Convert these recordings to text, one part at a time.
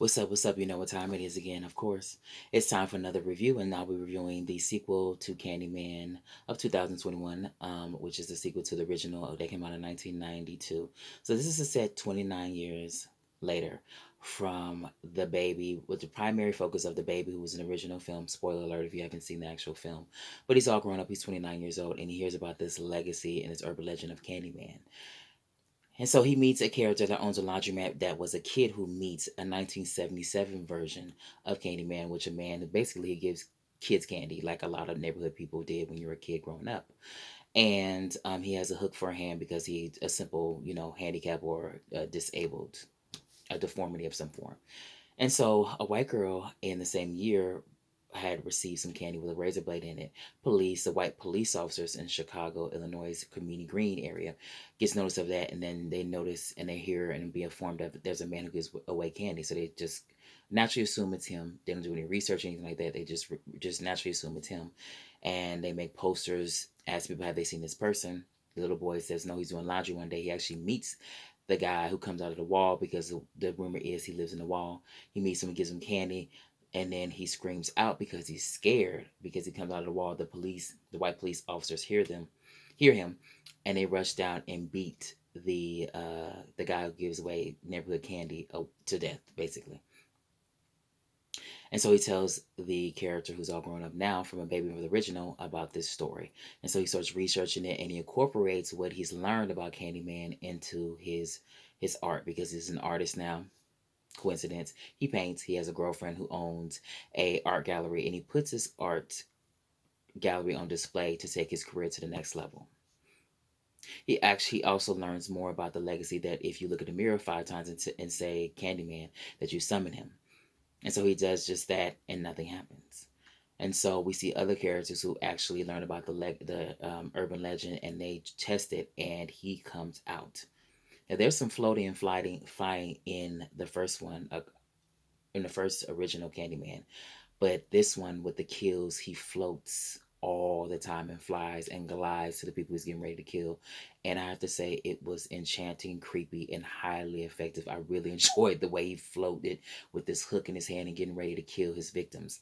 What's up? What's up? You know what time it is again, of course. It's time for another review, and I'll be reviewing the sequel to Candyman of 2021, which is the sequel to the original that came out in 1992. So this is a set 29 years later from the baby, with the primary focus of the baby who was an original film. Spoiler alert if you haven't seen the actual film. But he's all grown up, he's 29 years old, and he hears about this legacy and this urban legend of Candyman. And so he meets a character that owns a laundromat that was a kid who meets a 1977 version of Candyman, which a man who basically gives kids candy, like a lot of neighborhood people did when you were a kid growing up. And he has a hook for a hand because he's a simple, handicap or disabled, a deformity of some form. And so a white girl in the same year had received some candy with a razor blade in it. The white police officers in Chicago, Illinois, Community Green area, gets notice of that, and then they notice and they hear and be informed that there's a man who gives away candy. So they just naturally assume it's him. They don't do any research or anything like that. They just naturally assume it's him, and they make posters, ask people have they seen this person. The little boy says no, he's doing laundry one day. He actually meets the guy who comes out of the wall because the rumor is he lives in the wall. He meets him and gives him candy, and then he screams out because he's scared because he comes out of the wall. The white police officers hear him, and they rush down and beat the guy who gives away neighborhood candy to death, basically. And so he tells the character who's all grown up now from a baby from the original about this story. And so he starts researching it and he incorporates what he's learned about Candyman into his art because he's an artist now. Coincidence. He paints. He has a girlfriend who owns a art gallery and he puts his art gallery on display to take his career to the next level. He actually also learns more about the legacy that if you look at the mirror 5 times and say Candyman, that you summon him. And so he does just that, and nothing happens. And so we see other characters who actually learn about the urban legend, and they test it, and he comes out. Now there's some floating and flying in the first one, in the first original Candyman, but this one with the kills, he floats all the time and flies and glides to the people he's getting ready to kill. And I have to say, it was enchanting, creepy, and highly effective. I really enjoyed the way he floated with this hook in his hand and getting ready to kill his victims.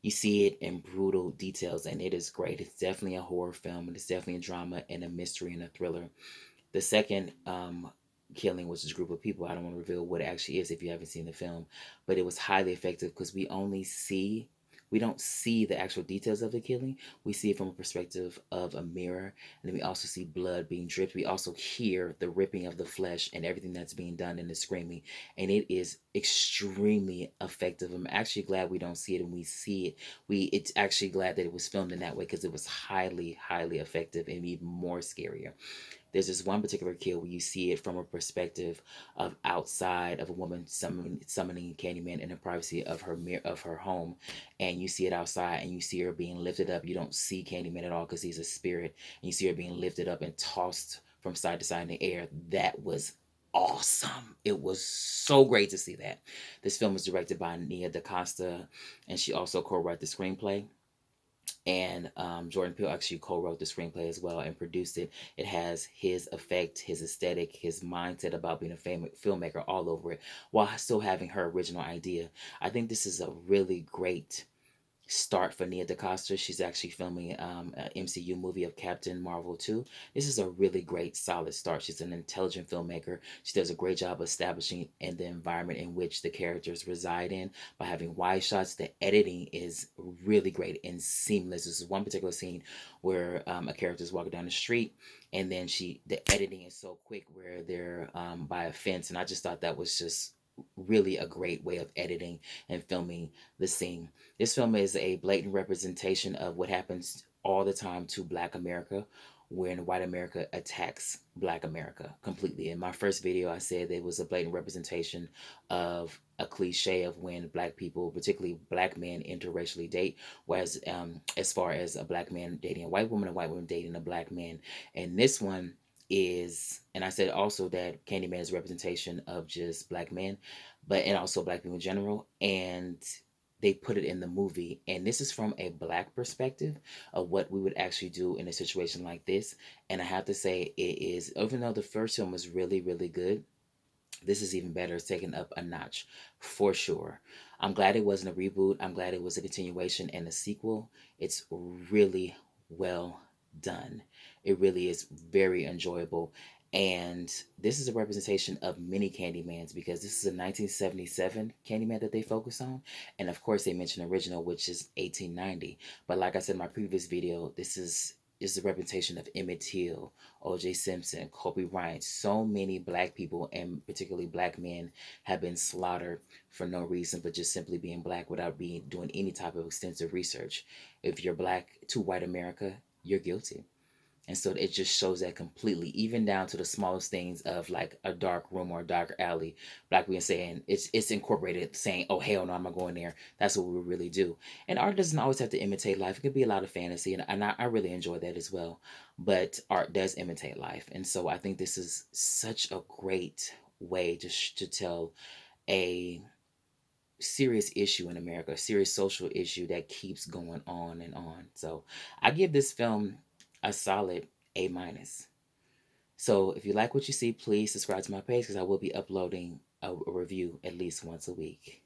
You see it in brutal details, and it is great. It's definitely a horror film, and it's definitely a drama and a mystery and a thriller. The second killing was this group of people. I don't want to reveal what it actually is if you haven't seen the film, but it was highly effective because we don't see the actual details of the killing. We see it from a perspective of a mirror, and then we also see blood being dripped. We also hear the ripping of the flesh and everything that's being done and the screaming, and it is extremely effective. I'm actually glad we don't see it, and we see it. It's actually glad that it was filmed in that way because it was highly, highly effective and even more scarier. There's this one particular kill where you see it from a perspective of outside of a woman summoning Candyman in the privacy of her home, and you see it outside, and you see her being lifted up. You don't see Candyman at all because he's a spirit, and you see her being lifted up and tossed from side to side in the air. That was awesome. It was so great to see that. This film was directed by Nia DaCosta, and she also co-wrote the screenplay, and Jordan Peele actually co-wrote the screenplay as well and produced it. It has his effect, his aesthetic, his mindset about being a filmmaker all over it, while still having her original idea. I think this is a really great start for Nia DaCosta. She's actually filming an MCU movie of Captain Marvel 2. This is a really great, solid start. She's an intelligent filmmaker. She does a great job establishing in the environment in which the characters reside in by having wide shots. The editing is really great and seamless. This is one particular scene where a character is walking down the street, and then the editing is so quick where they're by a fence, and I just thought that was just really a great way of editing and filming the scene. This film is a blatant representation of what happens all the time to Black America when white America attacks Black America completely. In my first video, I said it was a blatant representation of a cliche of when Black people, particularly Black men, interracially date, whereas as far as a Black man dating a white woman dating a Black man. And this one is, and I said also that Candyman is a representation of just Black men, but and also Black people in general. And they put it in the movie, and this is from a Black perspective of what we would actually do in a situation like this. And I have to say, it is, even though the first film was really, really good, This is even better. It's taken up a notch for sure. I'm glad it wasn't a reboot. I'm glad it was a continuation and a sequel. It's really well done. It really is very enjoyable. And this is a representation of many Candymans because this is a 1977 Candyman that they focus on. And of course, they mention original, which is 1890. But like I said in my previous video, this is the representation of Emmett Till, O.J. Simpson, Kobe Bryant. So many black people, and particularly black men, have been slaughtered for no reason but just simply being black without being doing any type of extensive research. If you're black to white America, you're guilty. And so it just shows that completely, even down to the smallest things of like a dark room or a dark alley. Black being saying it's incorporated, saying, "Oh hell no, I'm not going there." That's what we really do. And art doesn't always have to imitate life. It could be a lot of fantasy, and I really enjoy that as well. But art does imitate life, and so I think this is such a great way to tell a serious issue in America, a serious social issue that keeps going on and on. So I give this film a solid A minus. So if you like what you see, please subscribe to my page because I will be uploading a review at least once a week.